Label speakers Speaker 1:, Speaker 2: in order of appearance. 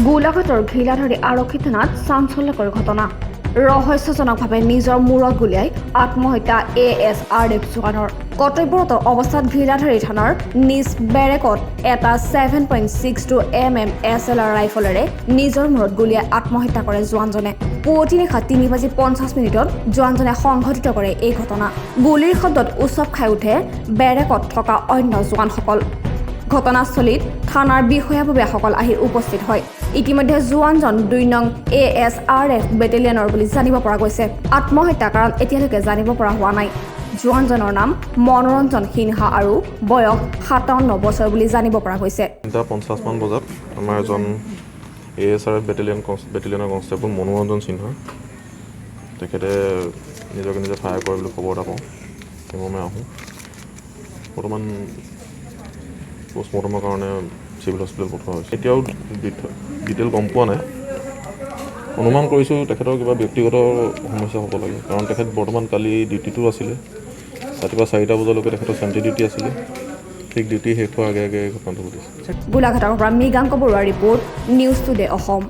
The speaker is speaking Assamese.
Speaker 1: গোলাঘাটৰ ঘিলাধৰী আৰক্ষী থানাত চাঞ্চল্যকৰ ঘটনা ৰহস্যজনকভাৱে নিজৰ মূৰত গুলিয়াই আত্মহত্যা ASRF জোৱানৰ কৰ্তব্যৰত অৱস্থাত ঘিলাধৰী থানাৰ নিজ বেৰেকত এটা 7.62 mm SLR ৰাইফলেৰে নিজৰ মূৰত গুলিয়াই আত্মহত্যা কৰে জোৱানজনে পুৱতি নিশা 3:50 জোৱানজনে সংঘটিত কৰে এই ঘটনা গুলিৰ শব্দত উৎসৱ খাই উঠে বেৰেকত থকা অন্য জোৱানসকল ঘটনাস্থলীত থানাৰ বিষয়াববীয়াসকল আহি উপস্থিত হয় ইতিমধ্যে জোৱানজন 2 নং ASRF বেটেলিয়নৰ বুলি জানিব পৰা গৈছে আত্মহত্যা কাৰণ এতিয়ালৈকে জানিব পৰা হোৱা নাই জোৱানজনৰ নাম মনোৰঞ্জন সিনহা আৰু বয়স 57 বছৰ বুলি জানিব পৰা গৈছে
Speaker 2: 50 মান বজাত আমাৰ এজন ASRF বেটেলিয়নৰ কনষ্টেবল মনোৰঞ্জন সিনহা তেখেতে নিজকে নিজে ফায়াৰ কৰে বুলি খবৰ এটা পাওঁ সেইমৰ্মে আহোঁ বৰ্তমান পোষ্টমৰ্টমৰ কাৰণে চিভিল হস্পিটেল পঠোৱা হৈছে এতিয়াও ডিটেইল গম পোৱা নাই অনুমান কৰিছোঁ তেখেতৰ কিবা ব্যক্তিগত সমস্যা হ'ব লাগে কাৰণ তেখেত বৰ্তমান কালি ডিউটিটো আছিলে ৰাতিপুৱা 4টা বজালৈকে তেখেতৰ চেণ্ট্ৰি ডিউটি আছিলে ঠিক ডিউটি শেষ হোৱাৰ আগে আগে ঘটনাটো ঘটিছে
Speaker 1: গোলাঘাটৰ পৰা মৃগাংক বৰুৱাৰ ৰিপৰ্ট নিউজ টুডে অসম